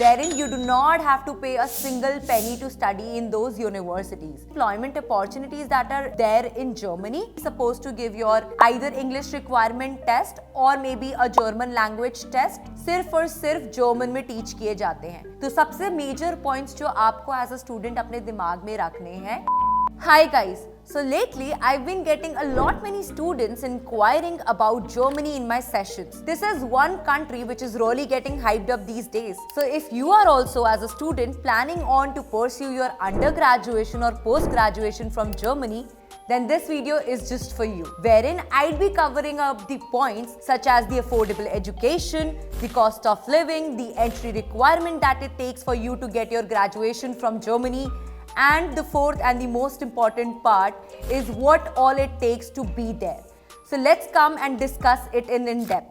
wherein you do not have to pay a single penny to study in those universities. Employment opportunities that are there in Germany, supposed to give your either English requirement test or maybe a German language test, सिर्फ और सिर्फ German में teach किए जाते हैं। तो सबसे major points जो आपको एज अ स्टूडेंट अपने दिमाग में रखने हैं। Hi guys, so lately I've been getting a lot many students inquiring about Germany in my sessions. This is one country which is really getting hyped up these days. So if you are also as a student planning on to pursue your undergraduation or post-graduation from Germany, then this video is just for you, wherein I'd be covering up the points such as the affordable education, the cost of living, the entry requirement that it takes for you to get your graduation from Germany, and the fourth and the most important part is what all it takes to be there. So let's come and discuss it in depth.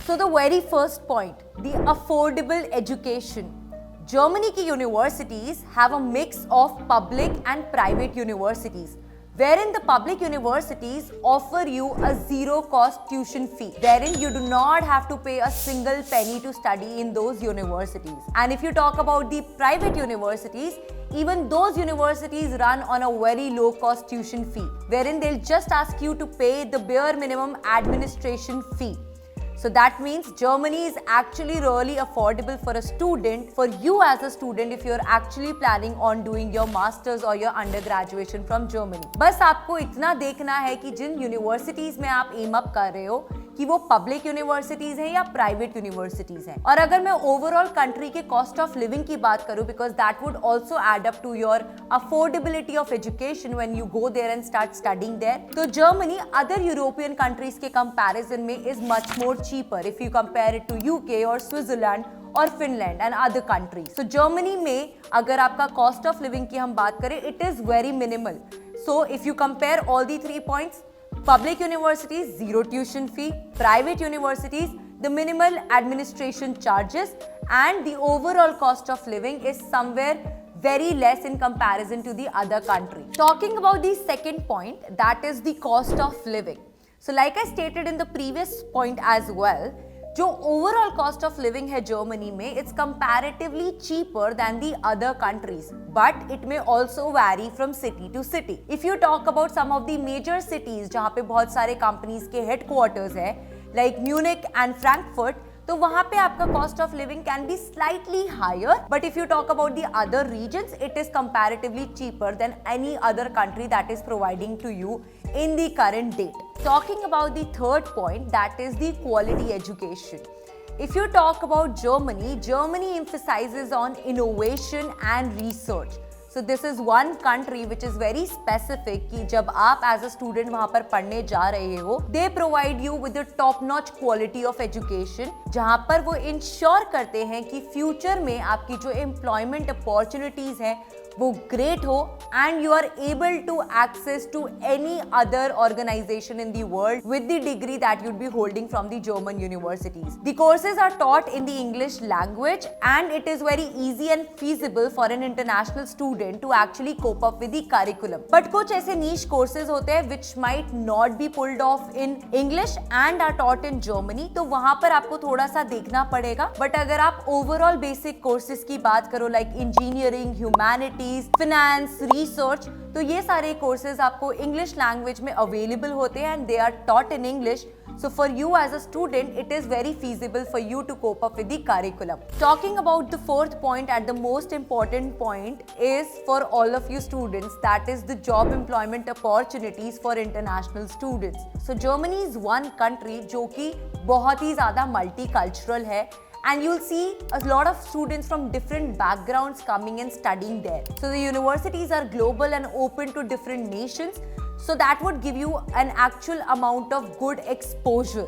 So the very first point, the affordable education. Germany की universities have a mix of public and private universities, wherein the public universities offer you a zero-cost tuition fee, wherein you do not have to pay a single penny to study in those universities. And if you talk about the private universities, even those universities run on a very low-cost tuition fee, wherein they'll just ask you to pay the bare minimum administration fee. So that means Germany is actually really affordable for a student, for you as a student, if you're actually planning on doing your masters or your undergraduation from Germany. बस आपको इतना देखना है कि जिन universities में आप M up कर रहे हो कि वो पब्लिक यूनिवर्सिटीज हैं या प्राइवेट यूनिवर्सिटीज हैं। और अगर मैं ओवरऑल कंट्री के कॉस्ट ऑफ लिविंग की बात करूं, because that would also add up to your affordability of education when you go there and start studying there, तो जर्मनी अदर यूरोपियन कंट्रीज के कंपैरिजन में is much more cheaper if you compare it to UK और Switzerland और Finland and other countries. So Germany में अगर आपका cost of living की हम बात करें, it is very minimal. So if you compare all the 3 points, public universities, zero tuition fee; private universities, the minimal administration charges, and the overall cost of living is somewhere very less in comparison to the other country. Talking about the second point, that is the cost of living. So like I stated in the previous point as well, जो overall cost of living है Germany में, it's comparatively cheaper than the other countries, but it may also vary from city to city. If you talk about some of the major cities जहाँ पे बहुत सारे companies के headquarters है, like Munich and Frankfurt, तो वहां पे आपका cost of living can be slightly higher, but if you talk about the other regions, it is comparatively cheaper than any other country that is providing to you in the current date. Talking about the third point, that is the quality education. If you talk about Germany, Germany emphasizes on innovation and research. So this is one country which is very specific कि जब आप as a student वहाँ पर पढ़ने जा रहे हो, they provide you with the top notch quality of education, जहाँ पर वो ensure करते हैं कि future में आपकी जो employment opportunities हैं वो great हो and you are able to access to any other organization in the world with the degree that you'd be holding from the German universities. The courses are taught in the English language and it is very easy and feasible for an international student to actually cope up with the curriculum. But कुछ ऐसे niche courses होते हैं which might not be pulled off in English and are taught in Germany, तो वहाँ पर आपको थोड़ा सा देखना पड़ेगा। But अगर आप overall basic courses की बात करो like engineering, humanities, finance, research, तो ये सारे कोर्सेज आपको इंग्लिश लैंग्वेज में अवेलेबल होते हैं and they are taught in English. So for you as a student, it is very feasible for you to cope up with the curriculum. Talking about the fourth point and the most important point is for all of you students, that is the job employment opportunities for international students. So Germany is one country जो कि बहुत ही ज़्यादा multicultural है. And you'll see a lot of students from different backgrounds coming and studying there. So the universities are global and open to different nations. So that would give you an actual amount of good exposure.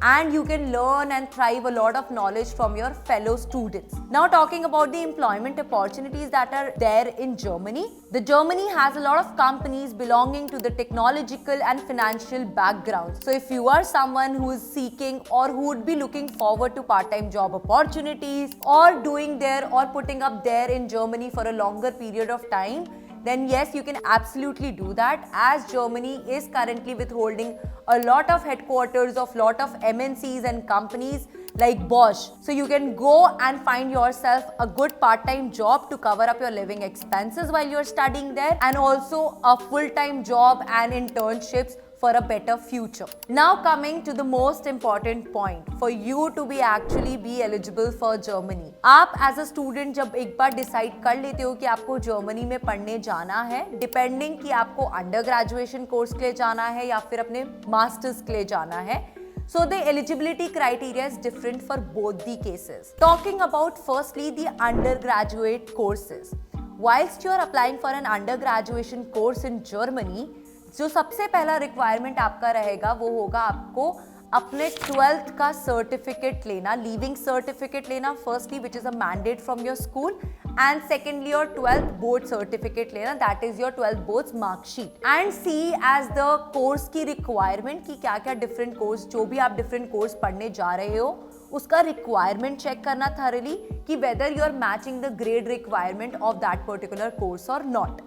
and you can learn and thrive a lot of knowledge from your fellow students. Now talking about the employment opportunities that are there in Germany. Germany has a lot of companies belonging to the technological and financial backgrounds. So if you are someone who is seeking or who would be looking forward to part-time job opportunities or doing there or putting up there in Germany for a longer period of time, then yes, you can absolutely do that, as Germany is currently withholding a lot of headquarters of lot of MNCs and companies like Bosch. So you can go and find yourself a good part-time job to cover up your living expenses while you're studying there, and also a full-time job and internships for a better future. Now coming to the most important point for you to be actually be eligible for Germany. आप as a student जब एक बार decide कर लेते हो कि आपको Germany में पढ़ने जाना है, depending कि आपको अंडर ग्रेजुएशन कोर्स के लिए जाना है या फिर अपने मास्टर्स के लिए जाना है, so the eligibility criteria is different for both the cases. Talking about firstly the undergraduate courses. Whilst you are applying for an undergraduation course in Germany, जो सबसे पहला रिक्वायरमेंट आपका रहेगा वो होगा आपको अपने 12th का सर्टिफिकेट लेना, लीविंग सर्टिफिकेट लेना firstly, which is a mandate from your school, and secondly your 12th board certificate लेना, that is your 12th boards marksheet, and see as the course की रिक्वायरमेंट कि क्या क्या डिफरेंट कोर्स, जो भी आप डिफरेंट कोर्स पढ़ने जा रहे हो उसका रिक्वायरमेंट चेक करना थॉरली कि whether you are matching the grade requirement of that particular course और not,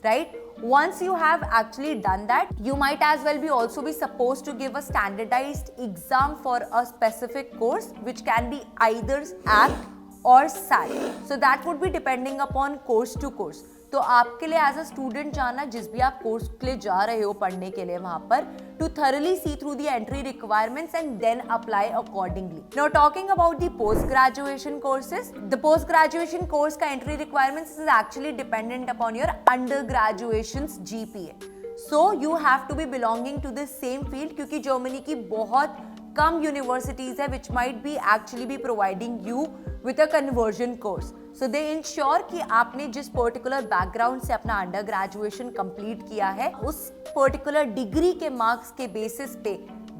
right? Once you have actually done that, you might as well be also be supposed to give a standardized exam for a specific course, which can be either ACT or SAT. So that would be depending upon course to course. तो आपके लिए as a student जाना, जिस भी आप course के लिए जा रहे हो पढ़ने के लिए वहां पर, to thoroughly see through the entry requirements and then apply accordingly. Now talking about the post graduation courses, the post graduation course का entry requirements is actually dependent upon your under graduation GPA. So you have to be belonging to the same field, क्योंकि Germany की बहुत कम universities है which might be actually be providing you with a conversion course. So they ensure कि आपने जिस particular background से अपना अंडर ग्रेजुएशन कंप्लीट किया है उस पर्टिकुलर डिग्री के मार्क्स के बेसिस पे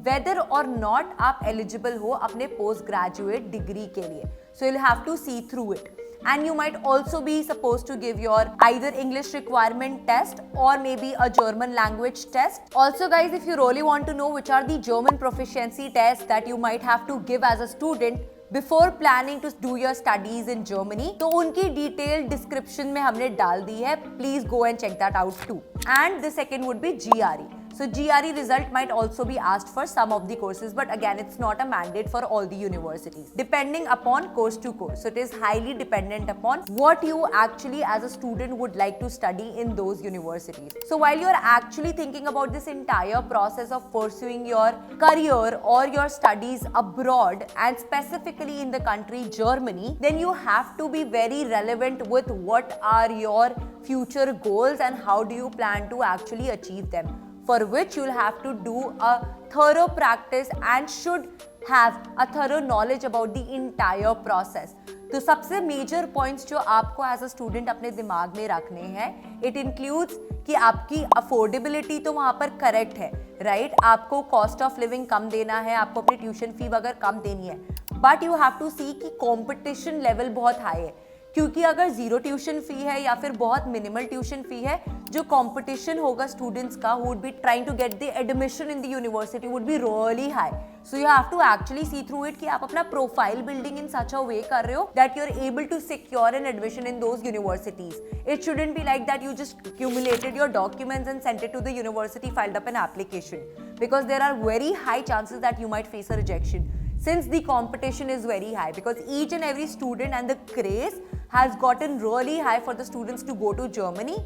वेदर और नॉट आप एलिजिबल हो अपने पोस्ट ग्रेजुएट डिग्री के लिए. So you will have to see through it. And you might also be supposed to give your either English requirement test or maybe a German language test. Also guys, if you really want to know which are the German proficiency tests that you might have to give as a student before planning to do your studies in Germany, तो उनकी detailed description में हमने डाल दी है. Please go and check that out too. And the second would be GRE. So GRE result might also be asked for some of the courses, but again it's not a mandate for all the universities, depending upon course to course. So it is highly dependent upon what you actually as a student would like to study in those universities. So while you are actually thinking about this entire process of pursuing your career or your studies abroad and specifically in the country Germany, then you have to be very relevant with what are your future goals and how do you plan to actually achieve them, for which you'll have to do a thorough practice and should have a thorough knowledge about the entire process. तो सबसे major points जो आपको as a student अपने दिमाग में रखने हैं, it includes कि आपकी अफोर्डेबिलिटी तो वहाँ पर करेक्ट है, राइट? आपको कॉस्ट ऑफ लिविंग कम देना है, आपको अपनी ट्यूशन फी वगैरह कम देनी है, बट यू हैव टू सी कि कॉम्पिटिशन लेवल बहुत हाई है, क्योंकि अगर जीरो ट्यूशन फी है या फिर बहुत मिनिमल ट्यूशन फी है, जो कंपटीशन होगा स्टूडेंट्स का who would be trying to get the admission in the university would be really high. So you have to actually see through it कि आप अपना profile building in such a way कर रहे हो that you are able to secure an admission in those universities. It shouldn't be like that you just accumulated your documents and sent it to the university, filed up an application, because there are very high chances that you might face a rejection, since the competition is very high, because each and every student and the craze has gotten really high for the students to go to Germany.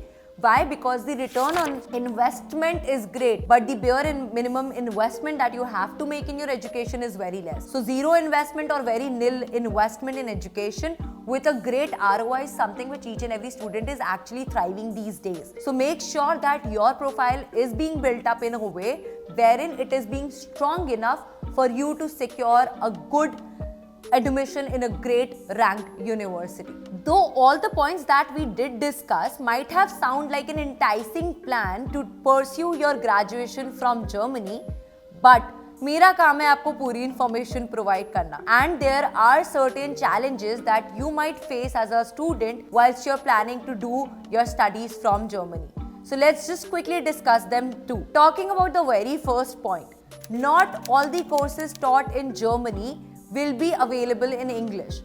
Why? Because the return on investment is great, but the bare and minimum investment that you have to make in your education is very less. So zero investment or very nil investment in education with a great ROI is something which each and every student is actually thriving these days. So make sure that your profile is being built up in a way wherein it is being strong enough for you to secure a good admission in a great ranked university. Though all the points that we did discuss might have sound like an enticing plan to pursue your graduation from Germany, but मेरा काम है आपको पूरी information provide करना. And there are certain challenges that you might face as a student whilst you're planning to do your studies from Germany. So let's just quickly discuss them too. Talking about the very first point, not all the courses taught in Germany will be available in English.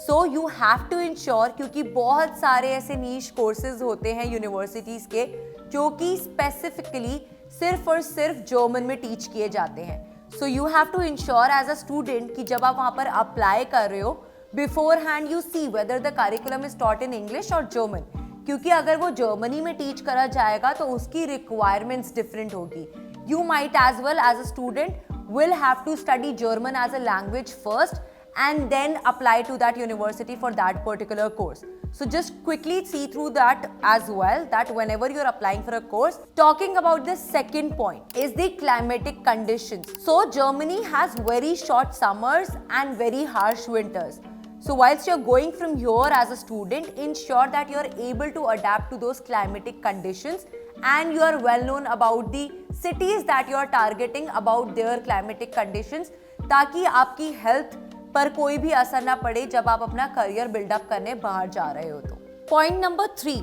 So you have to ensure, क्योंकि बहुत सारे ऐसे niche courses होते हैं universities के जो कि specifically सिर्फ और सिर्फ German में teach किए जाते हैं. So you have to ensure as a student कि जब आप वहाँ पर apply कर रहे हो, beforehand you see whether the curriculum is taught in English or German. क्योंकि अगर वो जर्मनी में टीच करा जाएगा तो उसकी रिक्वायरमेंट्स डिफरेंट होगी. You might as well as a student will have to study German as a language first and then apply to that university for that particular course. So just quickly see through that as well, that whenever you're applying for a course. Talking about the second point is the climatic conditions. So Germany has very short summers and very harsh winters. So whilst you're going from here as a student, ensure that you're able to adapt to those climatic conditions and you are well known about the cities that you are targeting, about their climatic conditions, ताकि आपकी health पर कोई भी असर ना पड़े जब आप अपना करियर बिल्डअप करने बाहर जा रहे हो. तो point number 3,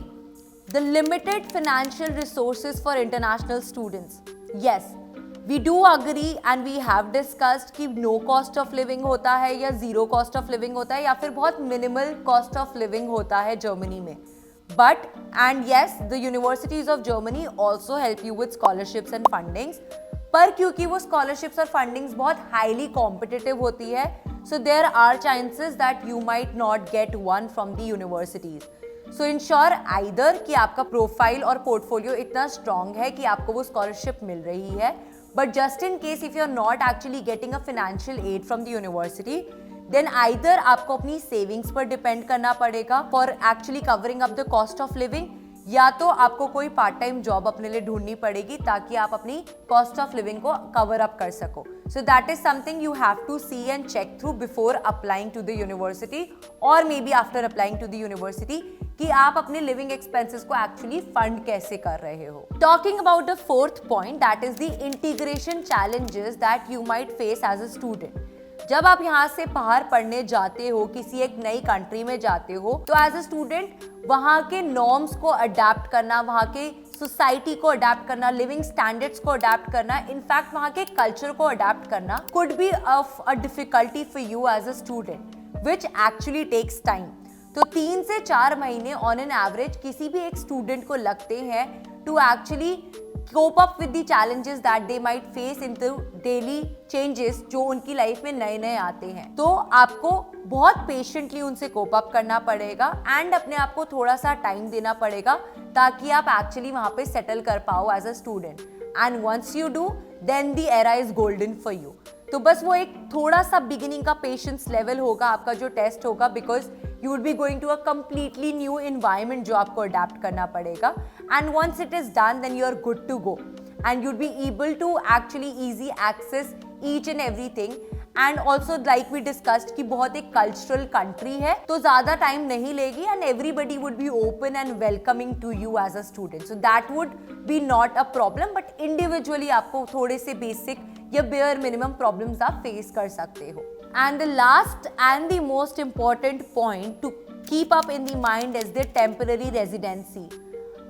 the limited financial resources for international students. Yes, we do agree and we have discussed कि नो कॉस्ट ऑफ लिविंग होता है या जीरो कॉस्ट ऑफ लिविंग होता है या फिर बहुत मिनिमल कॉस्ट ऑफ लिविंग होता है जर्मनी में. But and yes, the universities of Germany also help you with scholarships and fundings. पर क्योंकि वो स्कॉलरशिप्स और फंडिंग्स बहुत हाईली कॉम्पिटिटिव होती है, so there are chances that you might not get one from the universities. So ensure either कि आपका profile और पोर्टफोलियो इतना स्ट्रॉन्ग है कि आपको वो स्कॉलरशिप मिल रही है, but just in case if you are not actually getting a financial aid from the university, then either आपको अपनी सेविंग्स पर डिपेंड करना पड़ेगा for actually covering up the cost of living, या तो आपको कोई पार्ट टाइम जॉब अपने लिए ढूंढनी पड़ेगी ताकि आप अपनी कॉस्ट ऑफ लिविंग को कवर अप कर सको. So that is something you have to see and check through before applying to the university और maybe after applying to the university कि आप अपने लिविंग एक्सपेंसेस को एक्चुअली फंड कैसे कर रहे हो. Talking about the fourth point, that is the integration challenges that you might face as a student. जब आप यहाँ से बाहर पढ़ने जाते हो, किसी एक नई कंट्री में जाते हो, तो एज अ स्टूडेंट वहाँ के नॉर्म्स को अडेप्ट करना, वहाँ के सोसाइटी को अडेप्ट करना, लिविंग स्टैंडर्ड्स को अडेप्ट करना, इनफैक्ट वहाँ के कल्चर को अडेप्ट करना could be of a difficulty for you as a student, which actually takes time. तो 3 से 4 महीने ऑन एन एवरेज किसी भी एक स्टूडेंट को लगते हैं to actually cope up with the challenges that they might face in the daily changes जो उनकी लाइफ में नए नए आते हैं. तो आपको बहुत पेशेंटली उनसे कोप अप करना पड़ेगा एंड अपने आप को थोड़ा सा टाइम देना पड़ेगा ताकि आप एक्चुअली वहाँ पे सेटल कर पाओ as a student. And once you do, then the era is golden for you. तो बस वो एक थोड़ा सा बिगिनिंग का पेशेंस लेवल होगा आपका जो टेस्ट होगा, because you would be going to a completely new environment जो आपको अडेप्ट करना पड़ेगा. and once it is done, then you are good to go and you'd be able to actually easy access each and everything. and also like we discussed कि बहुत एक cultural country है तो ज़्यादा टाइम नहीं लेगी and everybody would be open and welcoming to you as a student. so that would be not a problem, but individually आपको थोड़े से basic या bare minimum problems आप face कर सकते हो. And the last and the most important point to keep up in the mind is the temporary residency.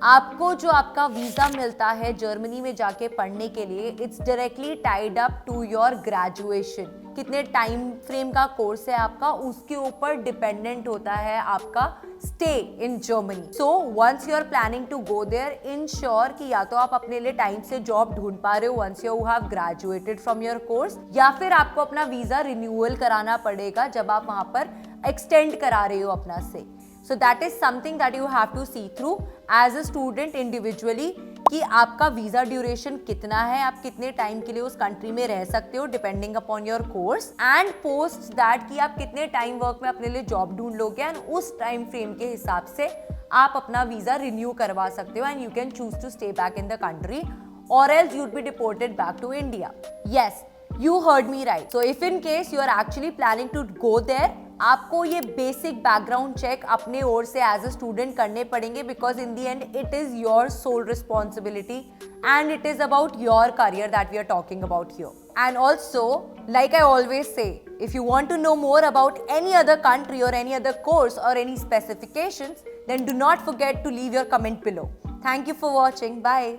आपको जो आपका वीज़ा मिलता है जर्मनी में जाके पढ़ने के लिए, it's directly tied up to your graduation. कितने टाइम फ्रेम का कोर्स है आपका, उसके ऊपर डिपेंडेंट होता है आपका stay in Germany. So once you are planning to go there, ensure कि या तो आप अपने लिए टाइम से जॉब ढूंढ पा रहे हो once you have graduated from your course, या फिर आपको अपना वीज़ा रिन्यूअल कराना पड़ेगा जब आप वहाँ पर एक्सटेंड करा रहे हो अपना stay. So that is something that you have to see through as a student individually कि आपका वीज़ा ड्यूरेशन कितना है, आप कितने टाइम के लिए उस कंट्री में रह सकते हो depending upon your course, and post that कि आप कितने टाइम वर्क में अपने लिए जॉब ढूंढ लोगे एंड उस टाइम फ्रेम के हिसाब से आप अपना वीज़ा रिन्यू करवा सकते हो and you can choose to stay back in the country और else you'd be deported back to India. Yes, you heard me right. So if in case you are actually planning to go there आपको ये basic background check अपने ओर से as a student करने पड़ेंगे, because in the end it is your sole responsibility and it is about your career that we are talking about here. And also, like I always say, if you want to know more about any other country or any other course or any specifications, then do not forget to leave your comment below. Thank you for watching. Bye.